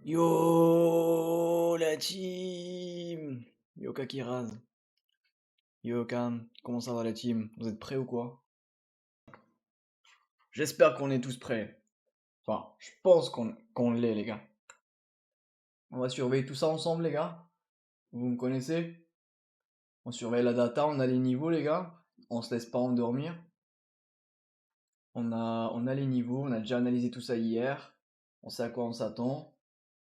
Yo la team! Yo Kakiraz, yo Cam, comment ça va la team? Vous êtes prêts ou quoi? J'espère qu'on est tous prêts. Enfin, je pense qu'on l'est les gars. On va surveiller tout ça ensemble les gars. Vous me connaissez? On surveille la data, on a les niveaux les gars. On se laisse pas endormir. On a les niveaux, on a déjà analysé tout ça hier. On sait à quoi on s'attend.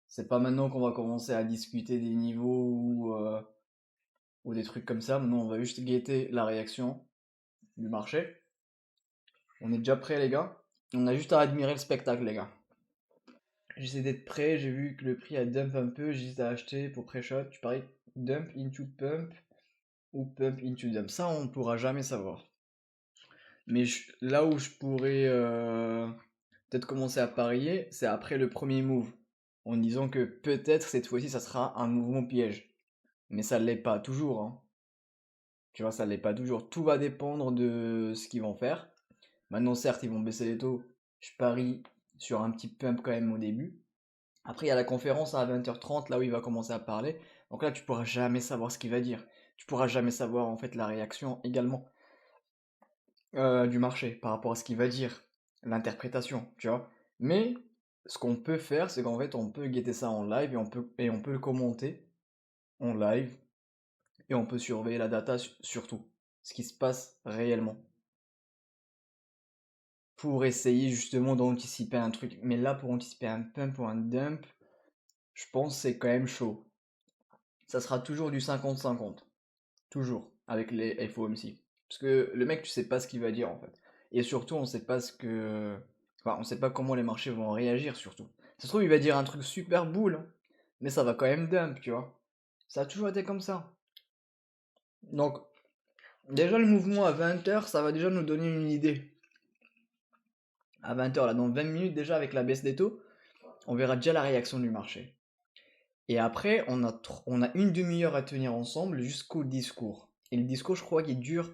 C'est pas maintenant qu'on va commencer à discuter des niveaux ou des trucs comme ça. Maintenant, on va juste guetter la réaction du marché. On est déjà prêts, les gars. On a juste à admirer le spectacle, les gars. J'essaie d'être prêt. J'ai vu que le prix a dump un peu. J'hésite à acheter pour pré-shot. Tu paries dump into pump ou pump into dump. Ça, on pourra jamais savoir. Mais là où je pourrais peut-être commencer à parier, c'est après le premier move. En disant que peut-être cette fois-ci, ça sera un mouvement piège. Mais ça ne l'est pas toujours, hein. Tu vois, ça ne l'est pas toujours. Tout va dépendre de ce qu'ils vont faire. Maintenant, certes, ils vont baisser les taux. Je parie sur un petit pump quand même au début. Après, il y a la conférence à 20h30, là où il va commencer à parler. Donc là, tu pourras jamais savoir ce qu'il va dire. Tu pourras jamais savoir en fait la réaction également du marché par rapport à ce qu'il va dire, l'interprétation, tu vois. Mais ce qu'on peut faire, c'est qu'en fait, on peut guetter ça en live et on peut le commenter en live et on peut surveiller la data surtout, ce qui se passe réellement, pour essayer justement d'anticiper un truc. Mais là, pour anticiper un pump ou un dump, je pense que c'est quand même chaud. Ça sera toujours du 50-50. Toujours. Avec les FOMC. Parce que le mec, tu sais pas ce qu'il va dire en fait. Et surtout, on sait pas ce que. Enfin, on sait pas comment les marchés vont réagir surtout. Ça se trouve, il va dire un truc super boule, hein, mais ça va quand même dump, tu vois. Ça a toujours été comme ça. Donc, déjà, le mouvement à 20h, ça va déjà nous donner une idée. À 20h, là, dans 20 minutes déjà, avec la baisse des taux, on verra déjà la réaction du marché. Et après, on a une demi-heure à tenir ensemble jusqu'au discours. Et le discours, je crois qu'il dure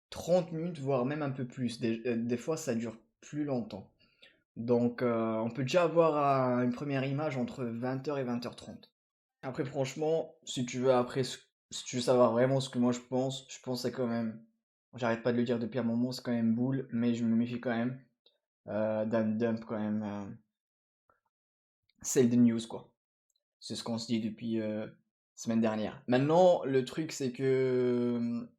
30 minutes, voire même un peu plus. Des fois, ça dure plus longtemps. Donc, on peut déjà avoir une première image entre 20h et 20h30. Après, franchement, si tu veux, si tu veux savoir vraiment ce que moi je pense que c'est quand même, j'arrête pas de le dire depuis un moment, c'est quand même boule, mais je me méfie quand même d'un dump quand même. C'est the news, quoi. C'est ce qu'on se dit depuis semaine dernière. Maintenant, le truc, c'est que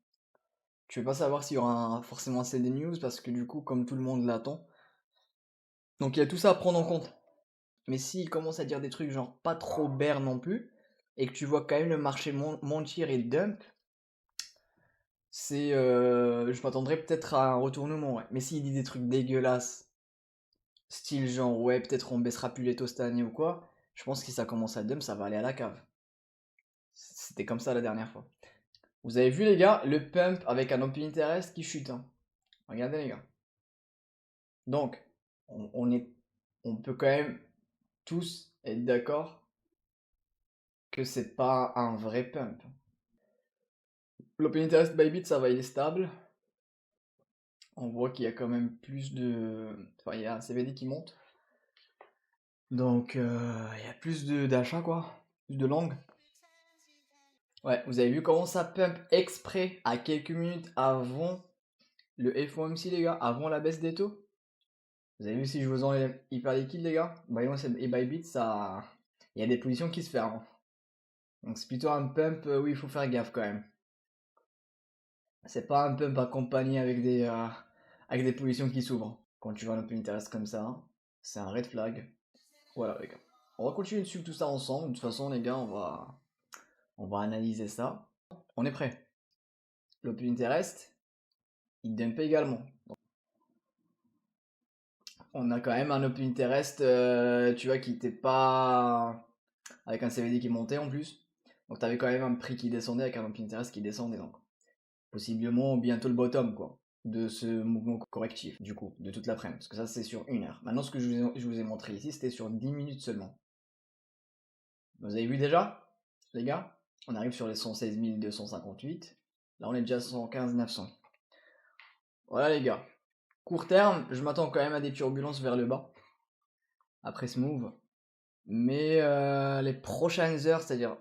tu veux pas savoir s'il y aura forcément assez de news parce que du coup, comme tout le monde l'attend, donc il y a tout ça à prendre en compte. Mais s'il commence à dire des trucs genre pas trop bear non plus, et que tu vois quand même le marché mentir et dump, je m'attendrais peut-être à un retournement, ouais. Mais s'il dit des trucs dégueulasses, style genre ouais, peut-être on baissera plus les taux cette année ou quoi, je pense que si ça commence à dump, ça va aller à la cave. C'était comme ça la dernière fois. Vous avez vu les gars, le pump avec un open interest qui chute, hein. Regardez les gars. Donc, on peut quand même tous être d'accord que c'est pas un vrai pump. L'open interest Bybit, ça va, il est stable. On voit qu'il y a quand même plus de. Enfin, il y a un CVD qui monte. Donc, il y a plus d'achats, quoi. Plus de langue. Ouais, vous avez vu comment ça pump exprès à quelques minutes avant le FOMC, les gars, avant la baisse des taux? Vous avez vu si je vous en hyper liquide, les gars? Binance et Bybit, ça. Il y a des positions qui se ferment. Donc, c'est plutôt un pump où il faut faire gaffe quand même. C'est pas un pump accompagné avec des positions qui s'ouvrent. Quand tu vois un open interest comme ça, c'est un red flag. Voilà les gars. On va continuer de suivre tout ça ensemble. De toute façon les gars, on va analyser ça. On est prêt. L'open interest, il dump également. On a quand même un open interest, tu vois, qui était pas avec un CVD qui montait en plus. Donc t'avais quand même un prix qui descendait avec un open interest qui descendait donc. Possiblement bientôt le bottom quoi de ce mouvement correctif du coup de toute l'après-midi parce que ça c'est sur 1 heure. Maintenant ce que je vous ai montré ici c'était sur 10 minutes seulement. Vous avez vu déjà les gars? On arrive sur les 116 258. Là on est déjà à 115 900. Voilà les gars. Court terme, je m'attends quand même à des turbulences vers le bas après ce move. Mais les prochaines heures, c'est-à-dire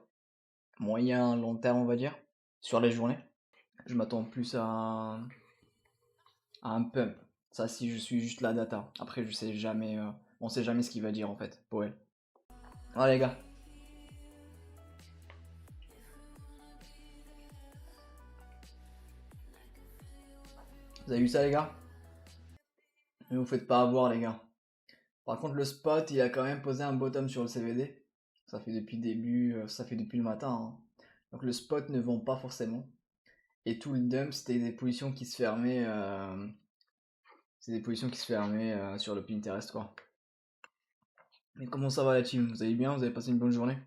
moyen, long terme, on va dire, sur les journées, je m'attends plus à un pump. Ça, si je suis juste la data. Après, je sais jamais, on sait jamais ce qu'il va dire en fait, Powell. Ah les gars, vous avez vu ça les gars? Ne vous faites pas avoir les gars. Par contre, le spot, il a quand même posé un bottom sur le CVD. Ça fait depuis le début, ça fait depuis le matin, hein. Donc le spot ne vend pas forcément. Et tout le dump, c'était des positions qui se fermaient. C'est des positions qui se fermaient sur le Pinterest, quoi. Mais comment ça va la team? Vous allez bien? Vous avez passé une bonne journée?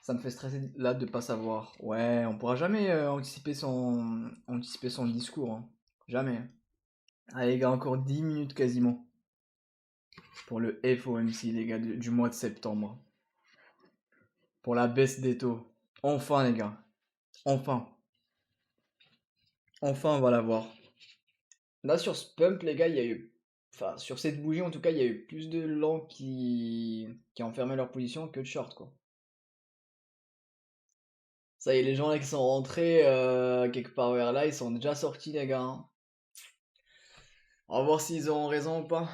Ça me fait stresser là de pas savoir. Ouais, on pourra jamais anticiper son discours, hein. Jamais. Allez les gars, encore 10 minutes quasiment pour le FOMC, les gars, du mois de septembre. Pour la baisse des taux. Enfin, les gars. Enfin. Enfin, on va la voir. Là, sur ce pump, les gars, il y a eu. Enfin, sur cette bougie, en tout cas, il y a eu plus de longs qui enfermaient leur position que de short, quoi. Ça y est, les gens là qui sont rentrés quelque part vers là, ils sont déjà sortis, les gars, hein. On va voir s'ils auront raison ou pas.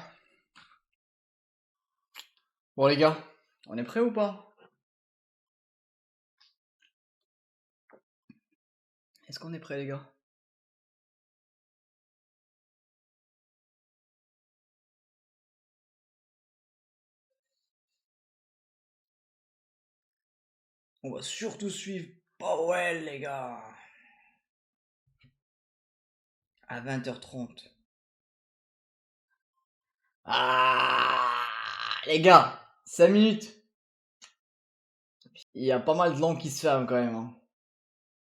Bon, les gars, on est prêts ou pas? Est-ce qu'on est prêts, les gars? On va surtout suivre Powell, les gars. À 20h30. Ah, les gars, 5 minutes. Il y a pas mal de longs qui se ferment quand même, hein,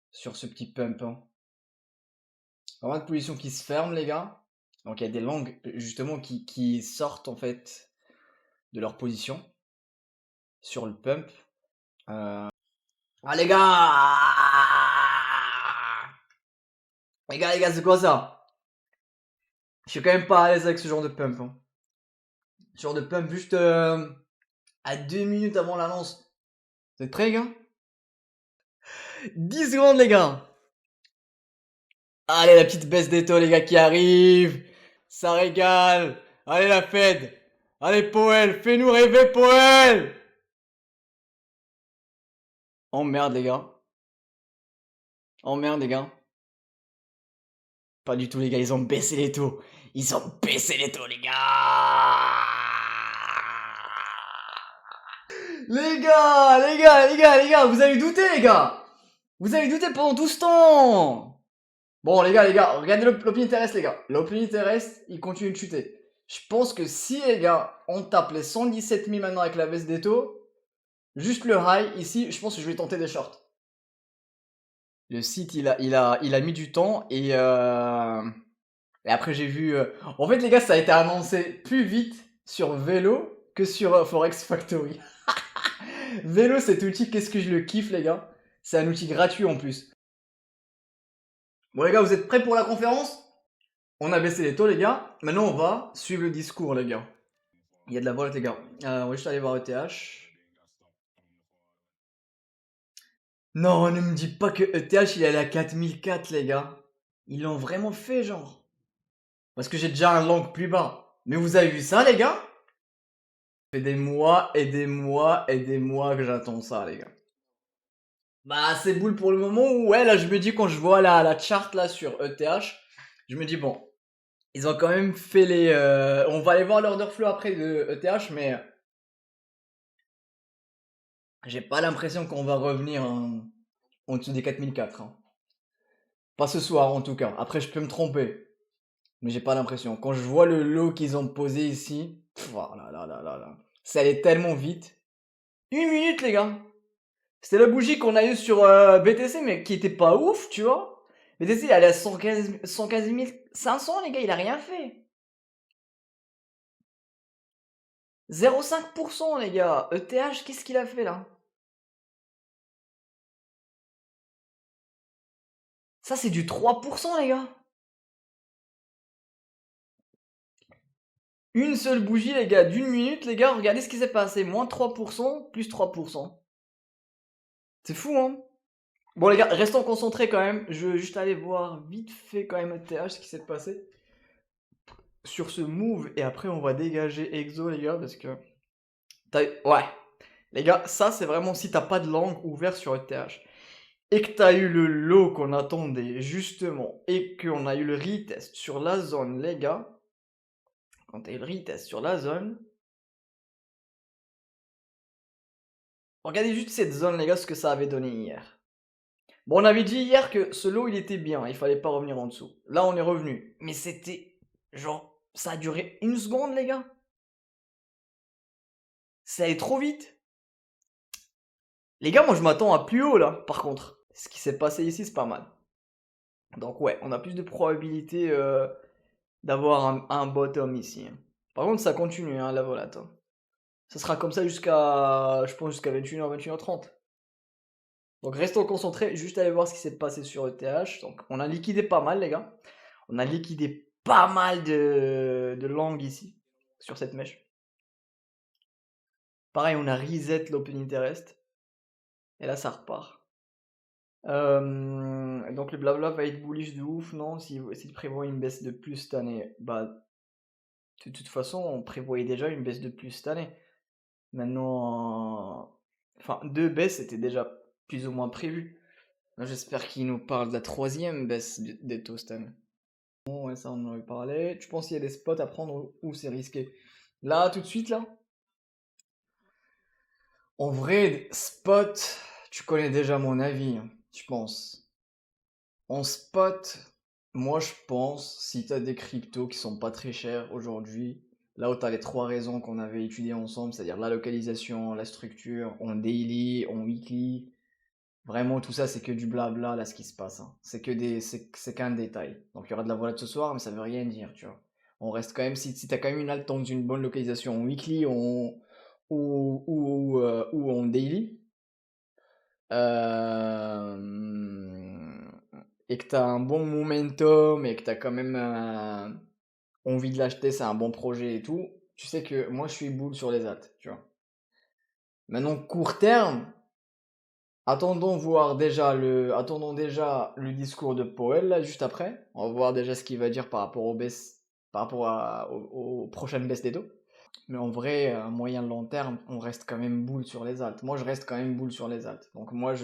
sur ce petit pump, hein. Pas mal de positions qui se ferment, les gars. Donc il y a des longues, justement, qui sortent en fait de leur position sur le pump. Ah, les gars! Les gars, c'est quoi ça? Je suis quand même pas à l'aise avec ce genre de pump, hein. Ce genre de pump juste à 2 minutes avant la lance. Vous êtes prêts, les gars? 10 secondes, les gars! Allez, la petite baisse des taux, les gars, qui arrive. Ça régale. Allez, la Fed. Allez, Powell. Fais-nous rêver, Powell. Oh merde, les gars. Oh merde, les gars. Pas du tout, les gars. Ils ont baissé les taux. Ils ont baissé les taux, les gars. Les gars. Vous avez douté, les gars. Vous avez douté pendant tout ce temps. Bon, les gars, regardez l'open interest, les gars. L'open interest, il continue de chuter. Je pense que si, les gars, on tape les 117 000 maintenant avec la baisse des taux, juste le high, ici, je pense que je vais tenter des shorts. Le site, il a mis du temps et après j'ai vu. En fait, les gars, ça a été annoncé plus vite sur Vélo que sur Forex Factory. Vélo, cet outil, qu'est-ce que je le kiffe, les gars. C'est un outil gratuit en plus. Bon, les gars, vous êtes prêts pour la conférence? On a baissé les taux, les gars. Maintenant, on va suivre le discours, les gars. Il y a de la volette, les gars. On va juste aller voir ETH. Non, ne me dis pas que ETH, il est allé à 4004, les gars. Ils l'ont vraiment fait, genre. Parce que j'ai déjà un long plus bas. Mais vous avez vu ça, les gars? Ça fait des mois et des mois et des mois que j'attends ça, les gars. Bah, c'est boule pour le moment où, ouais, là, je me dis, quand je vois la chart, là, sur ETH, je me dis, bon, ils ont quand même fait les... on va aller voir l'order flow après de ETH, mais j'ai pas l'impression qu'on va revenir en dessous des 4004, hein. Pas ce soir, en tout cas. Après, je peux me tromper. Mais j'ai pas l'impression. Quand je vois le lot qu'ils ont posé ici, oh là là là là là. Ça allait tellement vite. 1 minute, les gars. C'était la bougie qu'on a eue sur BTC, mais qui était pas ouf, tu vois. BTC, il allait à 115 500, les gars, il a rien fait. 0,5%, les gars. ETH, qu'est-ce qu'il a fait là? Ça, c'est du 3%, les gars. Une seule bougie, les gars, d'une minute, les gars, regardez ce qui s'est passé. Moins 3%, plus 3%. C'est fou, hein? Bon, les gars, restons concentrés quand même. Je veux juste aller voir vite fait quand même ETH ce qui s'est passé sur ce move. Et après, on va dégager Exo, les gars, parce que... Ouais, les gars, ça, c'est vraiment si t'as pas de langue ouverte sur ETH. Et que t'as eu le low qu'on attendait, justement. Et qu'on a eu le retest sur la zone, les gars. Quand t'as eu le retest sur la zone... Regardez juste cette zone, les gars, ce que ça avait donné hier. Bon, on avait dit hier que ce lot, il était bien, il fallait pas revenir en dessous. Là, on est revenu. Mais c'était, genre, ça a duré une seconde, les gars. Ça allait trop vite. Les gars, moi, je m'attends à plus haut, là, par contre. Ce qui s'est passé ici, c'est pas mal. Donc, ouais, on a plus de probabilité d'avoir un bottom ici, hein. Par contre, ça continue, hein, la volate, hein. Ça sera comme ça jusqu'à, je pense, jusqu'à 21h, 21h30. Donc restons concentrés, juste aller voir ce qui s'est passé sur ETH. Donc on a liquidé pas mal, les gars. On a liquidé pas mal de langues ici, sur cette mèche. Pareil, on a reset l'open interest. Et là, ça repart. Donc le blabla va être bullish de ouf, non? S'il prévoit une baisse de plus cette année, bah de toute façon, on prévoyait déjà une baisse de plus cette année. Maintenant, enfin, deux baisses étaient déjà plus ou moins prévues. J'espère qu'il nous parle de la troisième baisse des taux cette année. Bon, ouais, ça on en avait parlé. Tu penses qu'il y a des spots à prendre où c'est risqué? Là, tout de suite, là? En vrai, spot, tu connais déjà mon avis, hein, je pense. En spot, moi je pense, si t'as des cryptos qui sont pas très chers aujourd'hui, là où t'as les trois raisons qu'on avait étudiées ensemble, c'est-à-dire la localisation, la structure, en daily, en weekly, vraiment tout ça c'est que du blabla là ce qui se passe, hein. C'est qu'un détail. Donc il y aura de la volate ce soir, mais ça veut rien dire, tu vois. On reste quand même, si t'as quand même une alt dans une bonne localisation en weekly ou en daily, euh, et que tu as un bon momentum et que tu as quand même envie de l'acheter, c'est un bon projet et tout, tu sais que moi je suis bull sur les alts, tu vois. Maintenant, court terme, attendons déjà le discours de Powell là juste après. On va voir déjà ce qu'il va dire par rapport aux baisses, par rapport aux prochaines baisses des taux. Mais en vrai, à moyen long terme, on reste quand même bull sur les alts. Moi, je reste quand même bull sur les alts. Donc moi,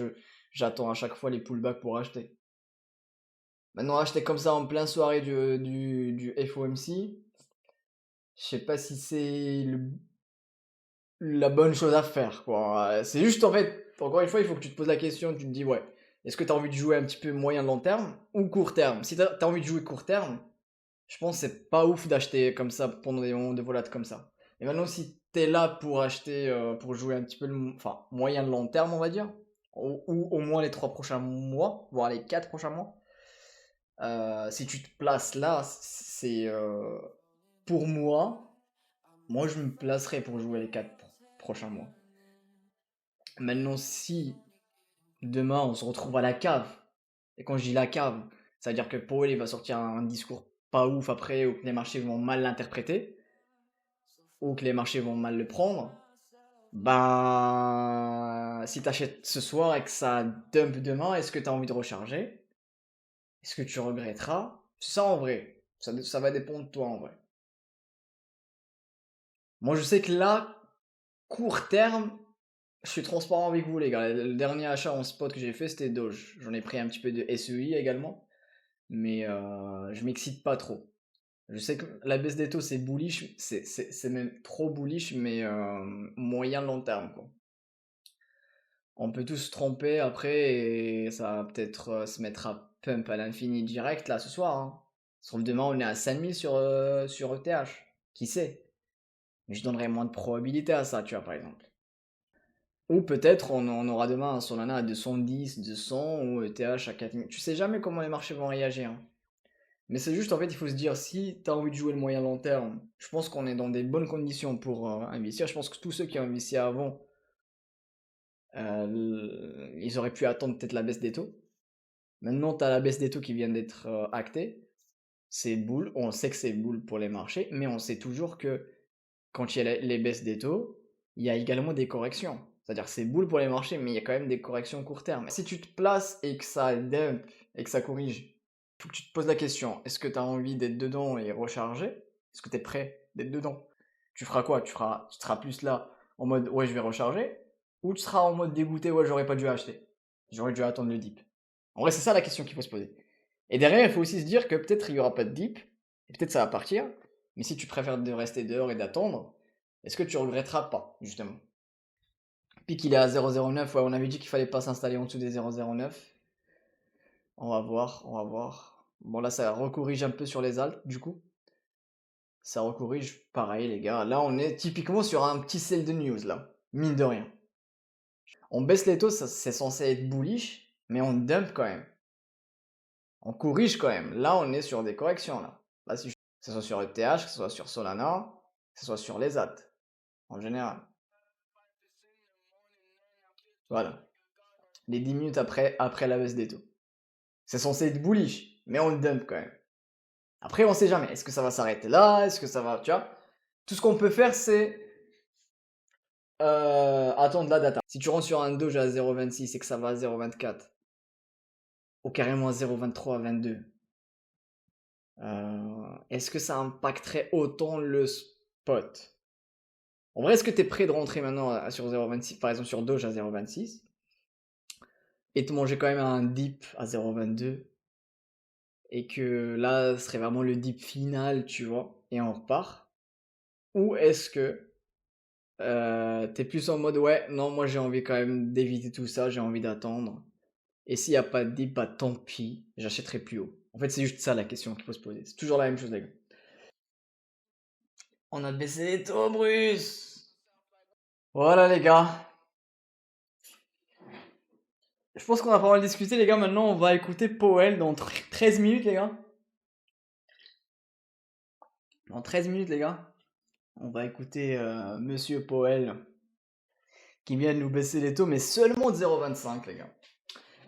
j'attends à chaque fois les pullbacks pour acheter. Maintenant, acheter comme ça en plein soirée du FOMC, je sais pas si c'est la bonne chose à faire, quoi. C'est juste, en fait, encore une fois, il faut que tu te poses la question, tu te dis, ouais, est-ce que tu as envie de jouer un petit peu moyen long terme ou court terme? Si tu as envie de jouer court terme, je pense que c'est pas ouf d'acheter comme ça pendant des moments de volate comme ça. Et maintenant, si tu es là pour acheter, pour jouer un petit peu, enfin, moyen long terme, on va dire, ou au moins les 3 prochains mois, voire les 4 prochains mois, si tu te places là, c'est pour moi je me placerai pour jouer les 4 prochains mois. Maintenant, si demain on se retrouve à la cave, et quand je dis la cave, ça veut dire que Powell il va sortir un discours pas ouf après, ou que les marchés vont mal l'interpréter, ou que les marchés vont mal le prendre, bah si t'achètes ce soir et que ça dump demain, est-ce que t'as envie de recharger? Est-ce que tu regretteras? C'est ça en vrai. Ça va dépendre de toi en vrai. Moi, je sais que là, court terme, je suis transparent avec vous, les gars. Le dernier achat en spot que j'ai fait, c'était Doge. J'en ai pris un petit peu de SEI également, mais je m'excite pas trop. Je sais que la baisse des taux, c'est bullish, c'est même trop bullish, mais moyen long terme, quoi. On peut tous se tromper après et ça va peut-être se mettre à pump à l'infini direct là ce soir, hein. Sauf demain, on est à 5000 sur ETH. Qui sait? Mais je donnerais moins de probabilité à ça, tu vois, par exemple. Ou peut-être on aura demain un Solana à 210, 200 ou ETH à 4000. Tu sais jamais comment les marchés vont réagir, hein. Mais c'est juste en fait, il faut se dire, si tu as envie de jouer le moyen long terme, je pense qu'on est dans des bonnes conditions pour investir. Je pense que tous ceux qui ont investi avant, ils auraient pu attendre peut-être la baisse des taux. Maintenant, tu as la baisse des taux qui vient d'être actée. c'est bull, on sait que c'est bull pour les marchés, mais on sait toujours que quand il y a les baisses des taux, il y a également des corrections. C'est-à-dire que c'est bull pour les marchés, mais il y a quand même des corrections court terme. Si tu te places et que ça dump et que ça corrige, il faut que tu te poses la question, est-ce que tu as envie d'être dedans et recharger? Est-ce que tu es prêt d'être dedans? Tu feras quoi? Tu seras plus là en mode ouais je vais recharger, ou tu seras en mode dégoûté, ouais j'aurais pas dû acheter. J'aurais dû attendre le dip. En vrai c'est ça la question qu'il faut se poser. Et derrière il faut aussi se dire que peut-être il y aura pas de dip, et peut-être ça va partir, mais si tu préfères de rester dehors et d'attendre, est-ce que tu regretteras pas, justement? Pic il est à 0,09, ouais on avait dit qu'il fallait pas s'installer en dessous des 0,09. On va voir, on va voir. Bon là ça recorrige un peu sur les alts du coup. Ça recorrige pareil les gars. Là on est typiquement sur un petit sell de news là. Mine de rien. On baisse les taux, c'est censé être bullish, mais on dump quand même. On corrige quand même. Là on est sur des corrections là. Là si que ce soit sur ETH, que ce soit sur Solana, que ce soit sur les AT, en général. Voilà. Les 10 minutes après la baisse des taux. C'est censé être bullish, mais on dump quand même. Après, on sait jamais. Est-ce que ça va s'arrêter là? Est-ce que ça va, tu vois? Tout ce qu'on peut faire, c'est attendre la data. Si tu rentres sur un Doge à 0,26 et que ça va à 0,24, ou carrément à 0,23, 22, est-ce que ça impacterait autant le spot? En vrai, est-ce que tu es prêt de rentrer maintenant sur 0,26, par exemple sur Doge à 0,26, et te manger quand même un dip à 0,22, et que là, ce serait vraiment le dip final, tu vois, et on repart? Ou est-ce que t'es plus en mode ouais, non, moi j'ai envie quand même d'éviter tout ça, j'ai envie d'attendre. Et s'il n'y a pas de dip, bah tant pis, j'achèterai plus haut. En fait, c'est juste ça la question qu'il faut se poser. C'est toujours la même chose, les gars. On a baissé les taux, Bruce! Voilà, les gars. Je pense qu'on a pas mal discuté, les gars. Maintenant, on va écouter Powell dans 13 minutes, les gars. Dans 13 minutes, les gars. On va écouter Monsieur Powell qui vient de nous baisser les taux, mais seulement de 0,25, les gars.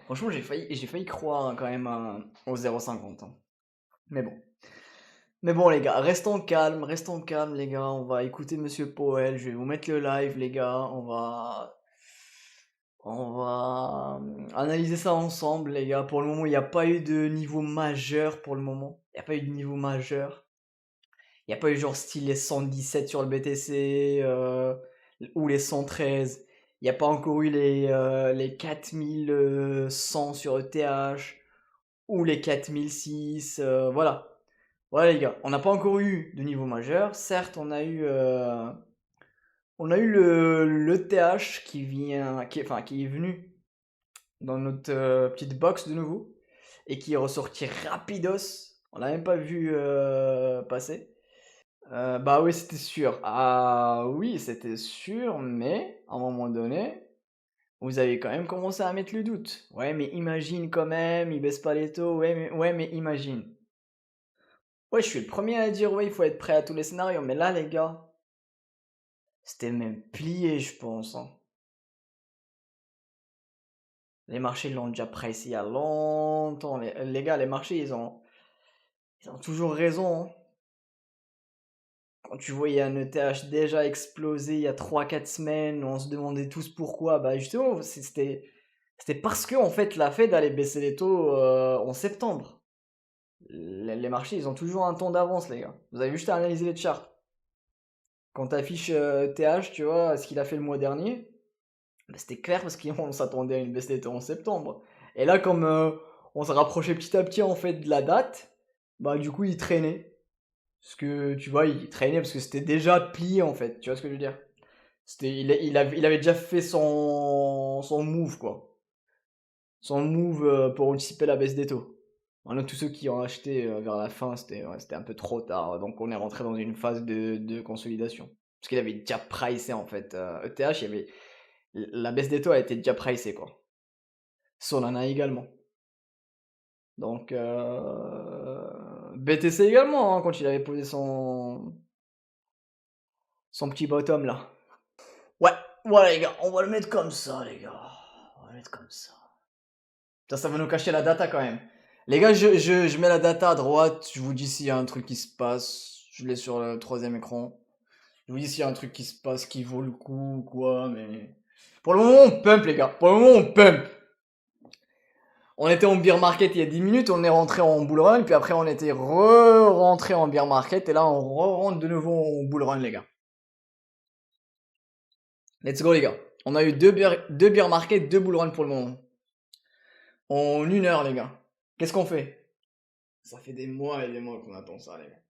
Franchement, j'ai failli croire quand même au 0,50. Hein. Mais bon. Mais bon, les gars, restons calmes, les gars. On va écouter Monsieur Powell. Je vais vous mettre le live, les gars. On va analyser ça ensemble, les gars. Pour le moment, il n'y a pas eu de niveau majeur pour le moment. Il n'y a pas eu de niveau majeur. Il n'y a pas eu genre style les 117 sur le BTC ou les 113. Il n'y a pas encore eu les 4100 sur ETH ou les 4006. Voilà. Voilà les gars, on n'a pas encore eu de niveau majeur. Certes, on a eu le TH qui est venu dans notre petite box de nouveau et qui est ressorti rapidos. On l'a même pas vu passer. Bah oui, c'était sûr. Ah oui, c'était sûr, mais à un moment donné, vous avez quand même commencé à mettre le doute. Ouais, mais imagine quand même, il baisse pas les taux. Ouais, mais imagine. Ouais, je suis le premier à dire, ouais, il faut être prêt à tous les scénarios. Mais là, les gars, c'était même plié, je pense. Hein. Les marchés l'ont déjà pricé il y a longtemps. Les gars, les marchés, ils ont toujours raison. Hein. Quand tu voyais un ETH déjà explosé il y a 3 4 semaines, on se demandait tous pourquoi. Bah justement, c'était parce que en fait, la Fed allait baisser les taux en septembre. Les marchés, ils ont toujours un temps d'avance, les gars. Vous avez juste à analyser les charts. Quand tu affiches TH, tu vois, ce qu'il a fait le mois dernier, bah, c'était clair parce qu'on s'attendait à une baisse des taux en septembre. Et là, comme on se rapprochait petit à petit en fait de la date, bah du coup il traînait. Parce que tu vois, il traînait parce que c'était déjà plié en fait. Tu vois ce que je veux dire? Il avait déjà fait son move quoi. Son move pour anticiper la baisse des taux. Maintenant, tous ceux qui ont acheté vers la fin, c'était un peu trop tard. Donc on est rentré dans une phase de consolidation. Parce qu'il avait déjà pricé en fait. ETH, la baisse des taux a été déjà pricée quoi. Solana également. Donc BTC également hein, quand il avait posé son petit bottom là. Ouais, voilà les gars, on va le mettre comme ça les gars. On va le mettre comme ça. Ça va nous cacher la data quand même. Les gars, je mets la data à droite. Je vous dis s'il y a un truc qui se passe. Je l'ai sur le troisième écran. Je vous dis s'il y a un truc qui se passe qui vaut le coup ou quoi, mais... Pour le moment, on pump, les gars. Pour le moment, on pump. On était en beer market il y a 10 minutes, on est rentré en bull run, puis après on était rentré en beer market, et là on rentre de nouveau en bull run, les gars. Let's go, les gars. On a eu deux beer market, deux bull run pour le moment. En 1 heure, les gars. Qu'est-ce qu'on fait? Ça fait des mois et des mois qu'on attend ça, les gars.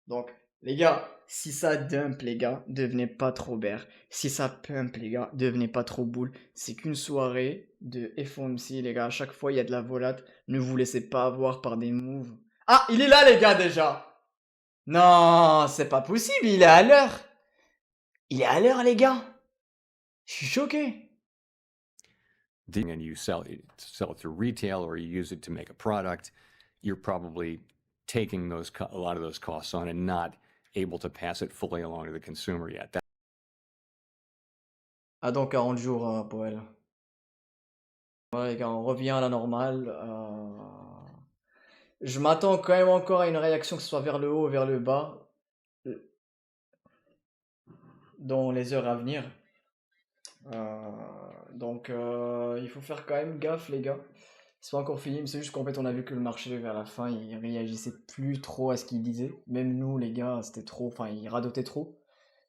Donc, les gars, si ça dump, les gars, devenez pas trop bear. Si ça pump, les gars, devenez pas trop bull. C'est qu'une soirée de FOMC, les gars. À chaque fois, il y a de la volate. Ne vous laissez pas avoir par des moves. Ah, il est là, les gars, déjà. Non, c'est pas possible, il est à l'heure. Il est à l'heure, les gars. Je suis choqué. And you sell it through retail or you use it to make a product, you're probably taking a lot of those costs on and not able to pass it fully along to the consumer yet. Ah, dans 40 jours, pour elle. Voilà, les gars, on revient à la normale. Je m'attends quand même encore à une réaction, que ce soit vers le haut ou vers le bas, dans les heures à venir. Donc, il faut faire quand même gaffe, les gars. C'est pas encore fini, mais c'est juste qu'en fait, on a vu que le marché, vers la fin, il réagissait plus trop à ce qu'il disait. Même nous, les gars, c'était trop. Enfin, il radotait trop.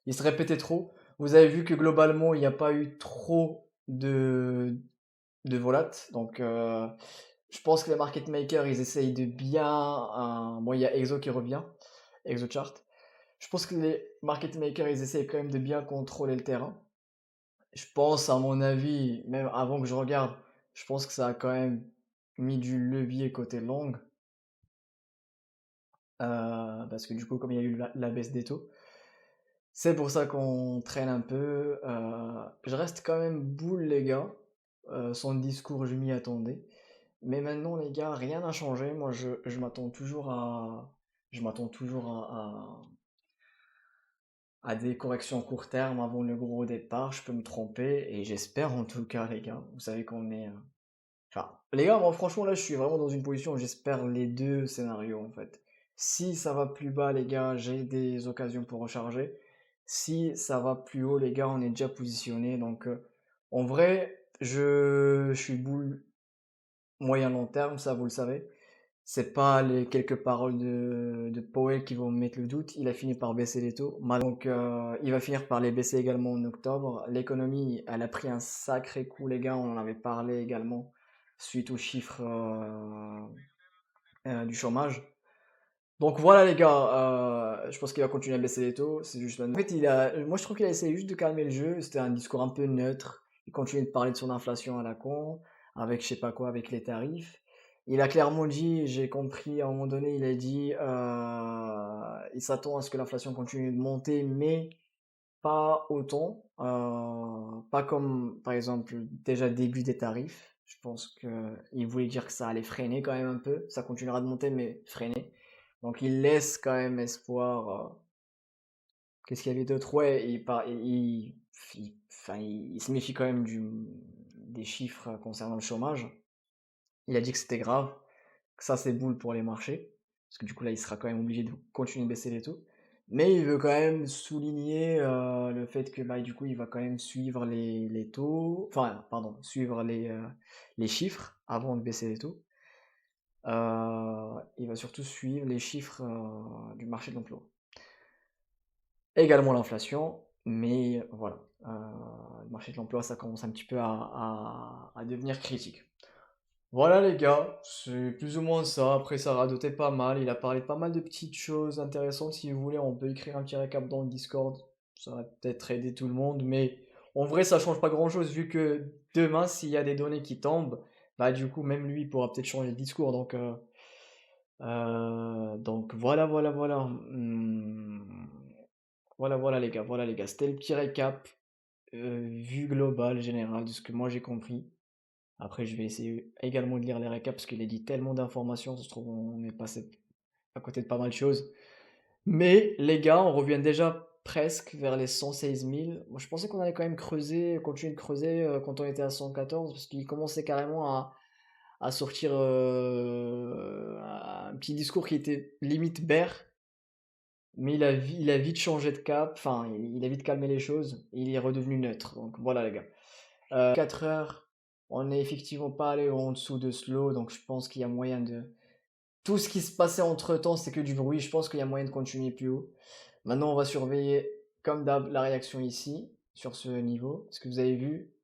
Il se répétait trop. Vous avez vu que globalement, il n'y a pas eu trop de volatilité. Donc, je pense que les market makers, ils essayent de bien. Bon, il y a Exo qui revient, ExoChart. Je pense que les market makers, ils essayent quand même de bien contrôler le terrain. Je pense, à mon avis, même avant que je regarde, je pense que ça a quand même mis du levier côté long. Parce que du coup, comme il y a eu la baisse des taux, c'est pour ça qu'on traîne un peu. Je reste quand même boule, les gars. Son discours, je m'y attendais. Mais maintenant, les gars, rien n'a changé. Moi, je m'attends toujours à. Je m'attends toujours à des corrections court terme avant le gros départ. Je peux me tromper. Et j'espère en tout cas, les gars. Vous savez qu'on est. Enfin, les gars, moi, franchement, là, je suis vraiment dans une position où j'espère les deux scénarios, en fait. Si ça va plus bas, les gars, j'ai des occasions pour recharger. Si ça va plus haut, les gars, on est déjà positionné. Donc, en vrai, je suis boule moyen long terme, ça, vous le savez. C'est pas les quelques paroles de Powell qui vont me mettre le doute. Il a fini par baisser les taux. Donc, il va finir par les baisser également en octobre. L'économie, elle a pris un sacré coup, les gars. On en avait parlé également suite aux chiffres du chômage. Donc voilà, les gars. Je pense qu'il va continuer à baisser les taux. C'est juste En fait, moi, je trouve qu'il a essayé juste de calmer le jeu. C'était un discours un peu neutre. Il continue de parler de son inflation à la con, avec je sais pas quoi, avec les tarifs. Il a clairement dit, j'ai compris, à un moment donné, il a dit, il s'attend à ce que l'inflation continue de monter, mais pas autant. Pas comme, par exemple, déjà début des tarifs. Je pense qu'il voulait dire que ça allait freiner quand même un peu. Ça continuera de monter, mais freiner. Donc il laisse quand même espoir. Qu'est-ce qu'il y avait d'autre? Ouais, enfin, il se méfie quand même des chiffres concernant le chômage. Il a dit que c'était grave, que ça c'est boule pour les marchés, parce que du coup là il sera quand même obligé de continuer de baisser les taux. Mais il veut quand même souligner le fait que bah, du coup il va quand même suivre les taux, enfin pardon, suivre les chiffres avant de baisser les taux. Il va surtout suivre les chiffres du marché de l'emploi. Également l'inflation, mais voilà. Le marché de l'emploi, ça commence un petit peu à devenir critique. Voilà les gars, c'est plus ou moins ça. Après, ça radotait pas mal. Il a parlé de pas mal de petites choses intéressantes. Si vous voulez, on peut écrire un petit récap dans le Discord. Ça va peut-être aider tout le monde, mais en vrai, ça change pas grand-chose vu que demain, s'il y a des données qui tombent, bah du coup, même lui pourra peut-être changer de discours. Donc voilà, voilà, voilà. Voilà, voilà les gars. C'était le petit récap, vue globale, générale, de ce que moi j'ai compris. Après, je vais essayer également de lire les récaps parce qu'il a dit tellement d'informations, ça se trouve, on est passé à côté de pas mal de choses. Mais les gars, on revient déjà presque vers les 116 000. Moi, je pensais qu'on allait quand même creuser, continuer de creuser quand on était à 114 parce qu'il commençait carrément à sortir un petit discours qui était limite bear, mais il a vite changé de cap, enfin, il a vite calmé les choses, et il est redevenu neutre. Donc voilà les gars. 4 heures, on n'est effectivement pas allé en dessous de slow, donc je pense qu'il y a moyen de... Tout ce qui se passait entre temps, c'est que du bruit, je pense qu'il y a moyen de continuer plus haut. Maintenant, on va surveiller, comme d'hab, la réaction ici, sur ce niveau. Parce que vous avez vu,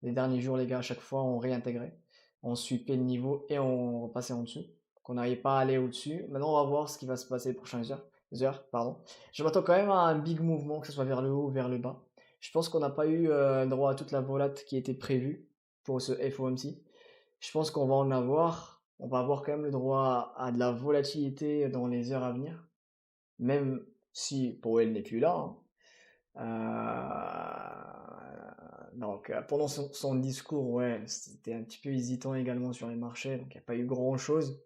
les derniers jours, les gars, à chaque fois, on réintégrait. On sweepait le niveau et on repassait en dessous. Qu'on n'arrivait pas à aller au-dessus. Maintenant, on va voir ce qui va se passer les prochaines heures. Pardon. Je m'attends quand même à un big mouvement, que ce soit vers le haut ou vers le bas. Je pense qu'on n'a pas eu droit à toute la volate qui était prévue pour ce FOMC. Je pense qu'on va en avoir. On va avoir quand même le droit à de la volatilité dans les heures à venir. Même si Powell n'est plus là, hein. Donc, pendant son discours, ouais, c'était un petit peu hésitant également sur les marchés, donc il n'y a pas eu grand-chose.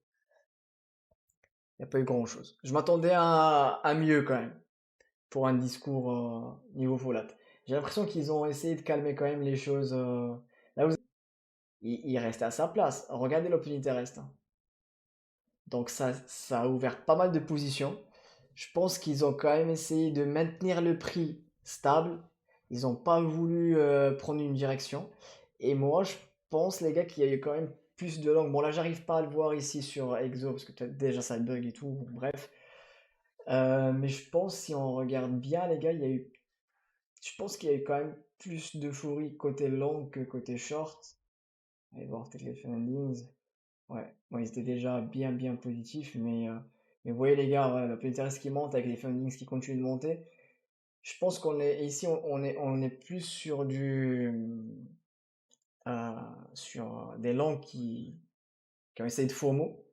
Il n'y a pas eu grand-chose. Je m'attendais à mieux quand même, pour un discours niveau volat. J'ai l'impression qu'ils ont essayé de calmer quand même les choses. Là, il restait à sa place. Regardez l'open interest, hein. Donc ça a ouvert pas mal de positions. Je pense qu'ils ont quand même essayé de maintenir le prix stable. Ils n'ont pas voulu prendre une direction. Et moi, je pense, les gars, qu'il y a eu quand même plus de langues. Bon, là, j'arrive pas à le voir ici sur Exo, parce que peut-être déjà ça bug et tout. Bref. Mais je pense, si on regarde bien, les gars, il y a eu... Je pense qu'il y a eu quand même plus d'euphorie côté long que côté short. Allez voir peut-être les fundings. Ouais, bon, ils étaient déjà bien positifs, mais vous voyez les gars, ouais, le Pinterest qui monte avec les fundings qui continuent de monter. Je pense qu'on est ici, on est plus sur euh, sur des langues qui ont essayé de FOMO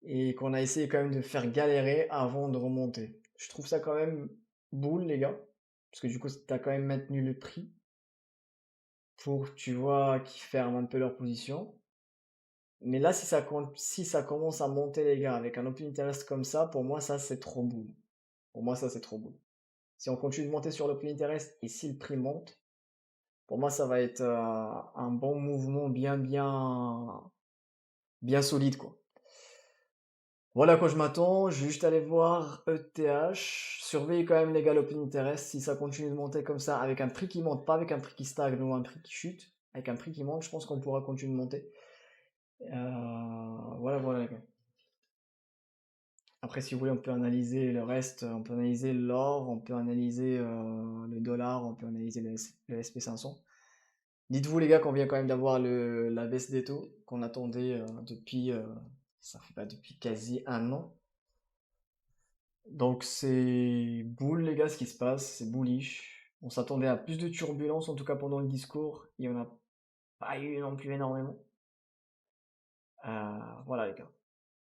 et qu'on a essayé quand même de faire galérer avant de remonter. Je trouve ça quand même boule les gars, parce que du coup t'as quand même maintenu le prix pour, tu vois, qu'ils ferment un peu leur position. Mais là, si ça commence à monter, les gars, avec un open interest comme ça, pour moi, ça, c'est trop boule. Pour moi, ça, c'est trop boule. Si on continue de monter sur l'open interest et si le prix monte, pour moi, ça va être un bon mouvement bien solide, quoi. Voilà à quoi je m'attends. Je vais juste aller voir ETH. Surveillez quand même, les gars, l'open interest. Si ça continue de monter comme ça, avec un prix qui monte, pas avec un prix qui stagne ou un prix qui chute, avec un prix qui monte, je pense qu'on pourra continuer de monter. Voilà, les gars. Après, si vous voulez, on peut analyser le reste, on peut analyser l'or, on peut analyser le dollar, on peut analyser le SP500. Dites-vous, les gars, qu'on vient quand même d'avoir la baisse des taux qu'on attendait depuis, ça fait pas depuis quasi un an. Donc c'est boule, les gars, ce qui se passe, c'est bullish. On s'attendait à plus de turbulences, en tout cas pendant le discours, et on n'a pas eu non plus énormément. Voilà, les gars.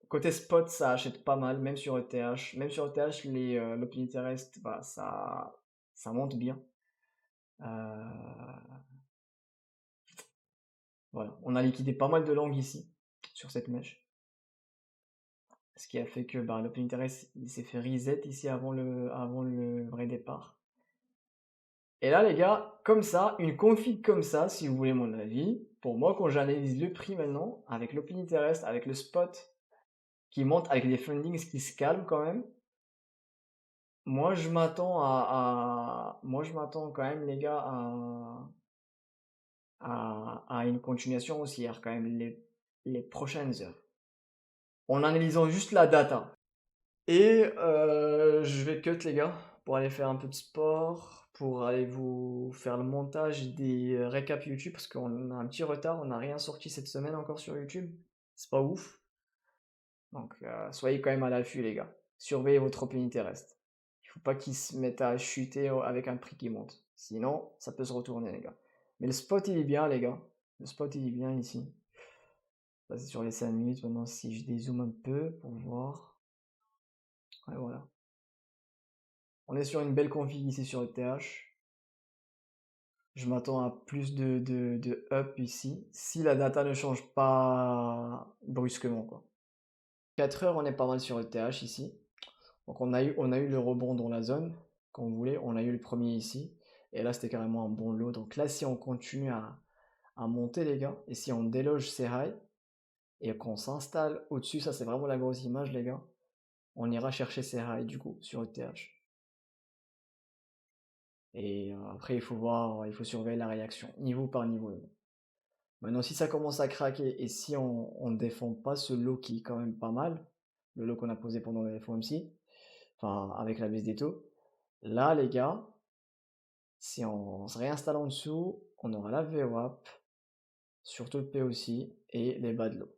Côté spot, ça achète pas mal, même sur ETH. Même sur ETH, l'open interest, bah, ça monte bien. Euh, voilà. On a liquidé pas mal de langues ici, sur cette mèche. Ce qui a fait que bah, l'open interest, il s'est fait reset ici avant le vrai départ. Et là, les gars, comme ça, une config comme ça, si vous voulez mon avis, pour moi, quand j'analyse le prix maintenant, avec l'open interest, avec le spot qui monte, avec les fundings qui se calment quand même, moi, je m'attends quand même, les gars, à une continuation haussière quand même les prochaines heures. En analysant juste la data. Et je vais cut, les gars, pour aller faire un peu de sport, pour aller vous faire le montage des récaps YouTube, parce qu'on a un petit retard, on n'a rien sorti cette semaine encore sur YouTube. C'est pas ouf. Donc, soyez quand même à l'affût, les gars. Surveillez votre open interest. Il faut pas qu'il se mette à chuter avec un prix qui monte. Sinon, ça peut se retourner, les gars. Mais le spot, il est bien, les gars. Le spot, il est bien ici. Ça, c'est sur les 5 minutes. Maintenant, si je dézoome un peu pour voir. Ouais, voilà. On est sur une belle config ici sur ETH. Je m'attends à plus de up ici. Si la data ne change pas brusquement, quoi. 4 heures, on est pas mal sur ETH ici. Donc on a eu le rebond dans la zone, comme vous voulez, on a eu le premier ici, et là c'était carrément un bon lot. Donc là si on continue à monter les gars, et si on déloge ces highs, Et quand on s'installe au-dessus, ça c'est vraiment la grosse image, les gars. On ira chercher ces highs du coup sur ETH. Et après, il faut voir, il faut surveiller la réaction, niveau par niveau. Maintenant, si ça commence à craquer et si on ne défend pas ce lot qui est quand même pas mal, le lot qu'on a posé pendant le FOMC, enfin avec la baisse des taux, là les gars, si on se réinstalle en dessous, on aura la VWAP, surtout le P aussi, et les bas de l'eau.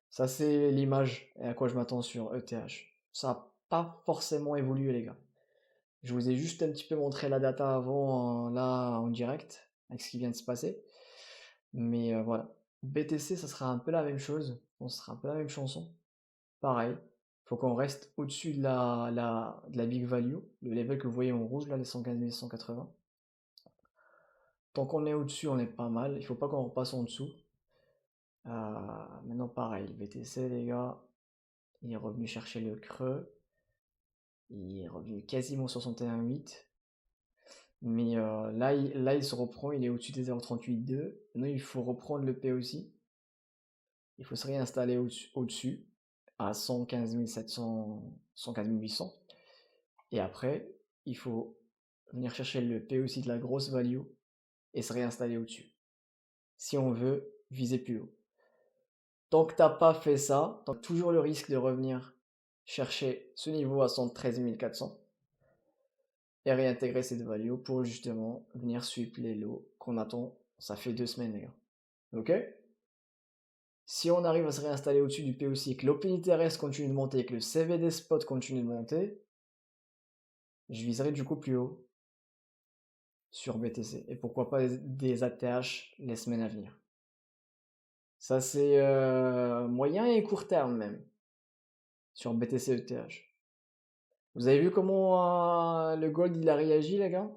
Ça c'est l'image et à quoi je m'attends sur ETH. Ça n'a pas forcément évolué les gars. Je vous ai juste un petit peu montré la data avant, là en direct, avec ce qui vient de se passer. Mais voilà. BTC, ça sera un peu la même chose. On sera un peu la même chanson. Pareil. Faut qu'on reste au-dessus de la big value, le level que vous voyez en rouge, là, les 115 180. Tant qu'on est au-dessus, on est pas mal. Il faut pas qu'on repasse en dessous. Maintenant, pareil. BTC, les gars, il est revenu chercher le creux. Il est revenu quasiment 61,8. Mais là, il se reprend, il est au-dessus des 0,38,2. Maintenant, il faut reprendre le P aussi. Il faut se réinstaller au-dessus à 115 700, 115 800. Et après, il faut venir chercher le P aussi de la grosse value et se réinstaller au-dessus. Si on veut viser plus haut. Tant que t'as pas fait ça, t'as toujours le risque de revenir chercher ce niveau à 113 400 et réintégrer cette value pour justement venir sweep les lots qu'on attend. Ça fait 2 semaines, les gars. Ok? Si on arrive à se réinstaller au-dessus du P aussi, que l'OP continue de monter, que le CVD spot continue de monter, je viserai du coup plus haut sur BTC. Et pourquoi pas des ATH les semaines à venir. Ça c'est moyen et court terme même sur BTC ETH. Vous avez vu comment le gold il a réagi les gars?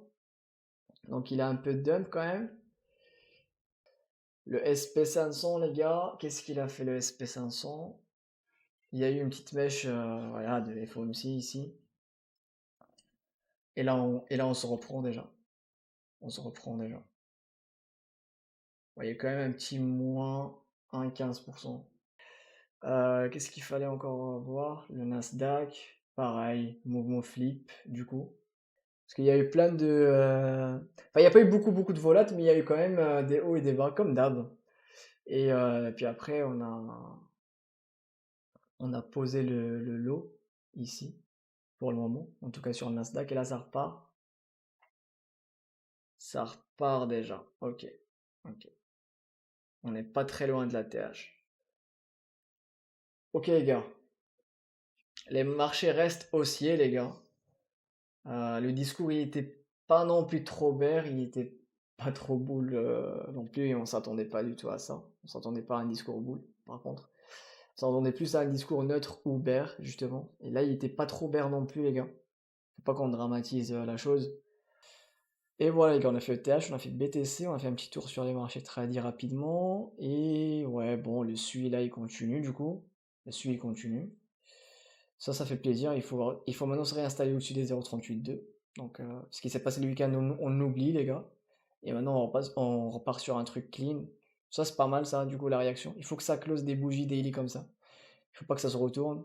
Donc il a un peu de dump quand même. Le SP500 les gars, qu'est-ce qu'il a fait le SP500? Il y a eu une petite mèche voilà, de FOMC ici. Et là on se reprend déjà. On se reprend déjà. Il y a quand même un petit moins 1,15%. Qu'est-ce qu'il fallait encore voir? Le Nasdaq, pareil, mouvement flip, du coup. Parce qu'il y a eu plein de... Enfin, il n'y a pas eu beaucoup de volates, mais il y a eu quand même des hauts et des bas, comme d'hab. Et puis après, on a posé le lot, ici, pour le moment. En tout cas sur le Nasdaq, et là, ça repart. Ça repart déjà. Ok. On n'est pas très loin de la TH. Ok, les gars. Les marchés restent haussiers, les gars. Le discours, il était pas non plus trop bear, il était pas trop bull non plus, et on s'attendait pas du tout à ça. On s'attendait pas à un discours bull, par contre. On s'attendait plus à un discours neutre ou bear, justement. Et là, il était pas trop bear non plus, les gars. Faut pas qu'on dramatise la chose. Et voilà, les gars, on a fait ETH, on a fait BTC, on a fait un petit tour sur les marchés tradis rapidement. Et ouais, bon, le SUI, là, il continue, du coup. Le SUI, il continue. Ça fait plaisir. Il faut maintenant se réinstaller au-dessus des 0,38,2. Donc, ce qui s'est passé le week-end, on oublie, les gars. Et maintenant, on repart sur un truc clean. Ça, c'est pas mal, ça, du coup, la réaction. Il faut que ça close des bougies daily comme ça. Il faut pas que ça se retourne.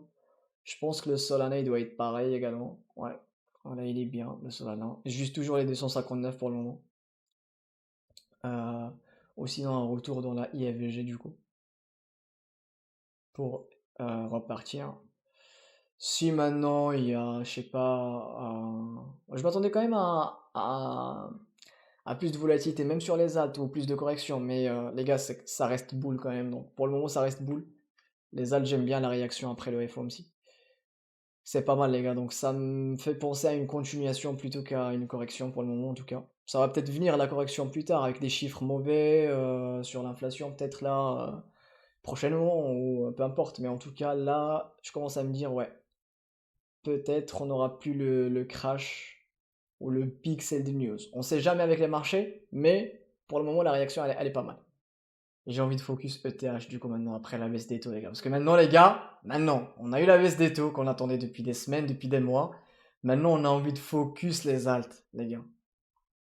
Je pense que le Solana, il doit être pareil également. Ouais. Voilà, il est bien, le Solana. Juste toujours les 259 pour le moment. Aussi dans un retour dans la IFVG, du coup. Pour repartir. Si maintenant il y a, je sais pas, je m'attendais quand même à plus de volatilité, même sur les alts ou plus de corrections, mais les gars, ça reste bull quand même. Donc pour le moment, ça reste bull. Les alts, j'aime bien la réaction après le FOMC. C'est pas mal, les gars. Donc ça me fait penser à une continuation plutôt qu'à une correction pour le moment, en tout cas. Ça va peut-être venir la correction plus tard avec des chiffres mauvais sur l'inflation, peut-être là prochainement ou peu importe. Mais en tout cas, là, je commence à me dire, ouais. Peut-être on n'aura plus le crash ou le pixel de news. On sait jamais avec les marchés, mais pour le moment la réaction elle est pas mal. J'ai envie de focus ETH du coup maintenant après la baisse des taux les gars. Parce que maintenant les gars, on a eu la baisse des taux qu'on attendait depuis des semaines, depuis des mois. Maintenant on a envie de focus les alts les gars.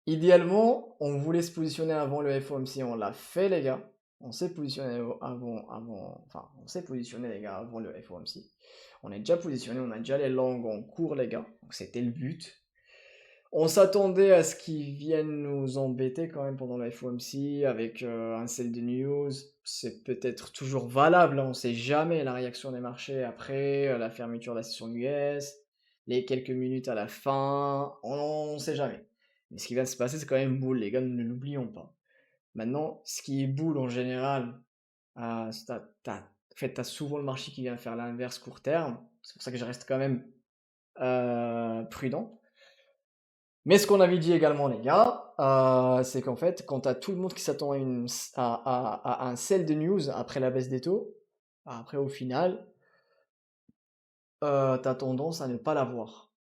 Idéalement, on voulait se positionner avant le FOMC, on l'a fait les gars. On s'est positionné enfin, on s'est positionné les gars avant le FOMC. On est déjà positionné, on a déjà les longs en cours les gars. Donc c'était le but. On s'attendait à ce qu'ils viennent nous embêter quand même pendant le FOMC avec un sell de news. C'est peut-être toujours valable, hein, on sait jamais la réaction des marchés après la fermeture de la session US, les quelques minutes à la fin, on sait jamais. Mais ce qui vient de se passer, c'est quand même boule, les gars, ne l'oublions pas. Maintenant, ce qui est boule en général, en fait, t'as souvent le marché qui vient faire l'inverse court terme. C'est pour ça que je reste quand même prudent. Mais ce qu'on avait dit également, les gars, c'est qu'en fait, quand t'as tout le monde qui s'attend à un sell de news après la baisse des taux, après au final, t'as tendance à ne pas l'avoir.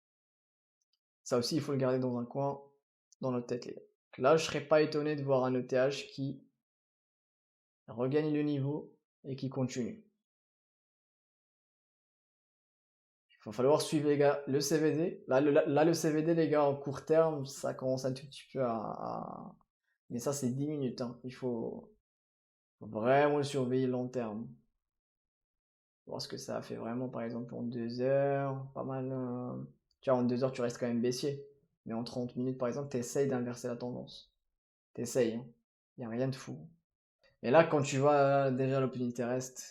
Ça aussi, il faut le garder dans un coin, dans notre tête, les gars. Là, je serais pas étonné de voir un ETH qui regagne le niveau et qui continue. Il va falloir suivre, les gars, le CVD. Là, le CVD, les gars, en court terme, ça commence un tout petit peu Mais ça, c'est 10 minutes. Hein. Il faut vraiment le surveiller long terme. Voir ce que ça a fait vraiment, par exemple, en 2 heures. Pas mal. Tu vois, en 2 heures, tu restes quand même baissier. Mais en 30 minutes, par exemple, t'essayes d'inverser la tendance. T'essayes. Hein. Il n'y a rien de fou. Et là, quand tu vois déjà l'opinion terrestre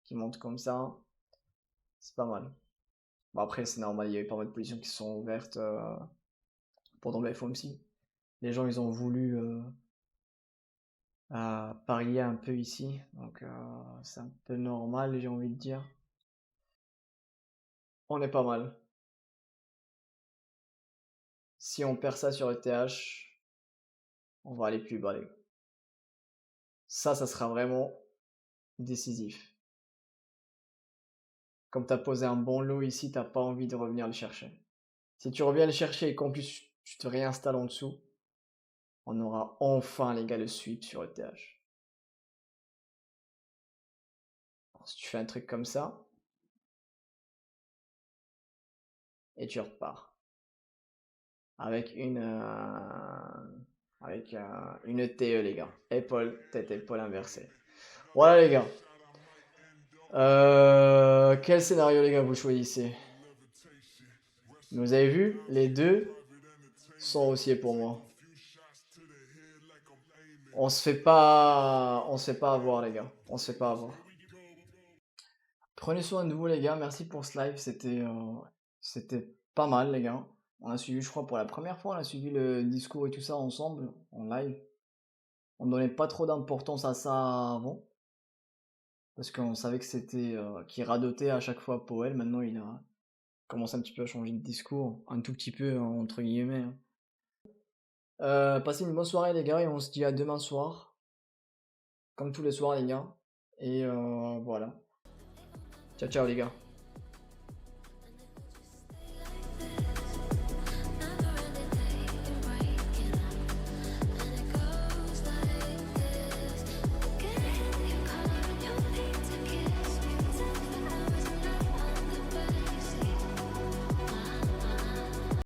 qui monte comme ça, c'est pas mal. Bon, après, c'est normal, il y a eu pas mal de positions qui sont ouvertes pendant le FOMC. Les gens, ils ont voulu parier un peu ici. Donc, c'est un peu normal, j'ai envie de dire. On est pas mal. Si on perd ça sur ETH, on va aller plus bas, les gars. Ça sera vraiment décisif. Comme tu as posé un bon lot ici, t'as pas envie de revenir le chercher. Si tu reviens le chercher et qu'en plus tu te réinstalles en dessous, on aura enfin, les gars, le sweep sur ETH. Alors, si tu fais un truc comme ça, et tu repars. Avec une TE, les gars. Épaule, tête, épaule inversée. Voilà, les gars. Quel scénario, les gars, vous choisissez? Vous avez vu, les deux sont haussiers pour moi. On se fait pas avoir, les gars. On se fait pas avoir. Prenez soin de vous, les gars. Merci pour ce live. C'était pas mal, les gars. On a suivi, je crois, pour la première fois, on a suivi le discours et tout ça ensemble, en live. On donnait pas trop d'importance à ça avant. Parce qu'on savait que c'était qu'il radotait à chaque fois Powell. Maintenant, il a commencé un petit peu à changer de discours. Un tout petit peu, entre guillemets. Passez une bonne soirée, les gars. Et on se dit à demain soir. Comme tous les soirs, les gars. Et voilà. Ciao, ciao, les gars.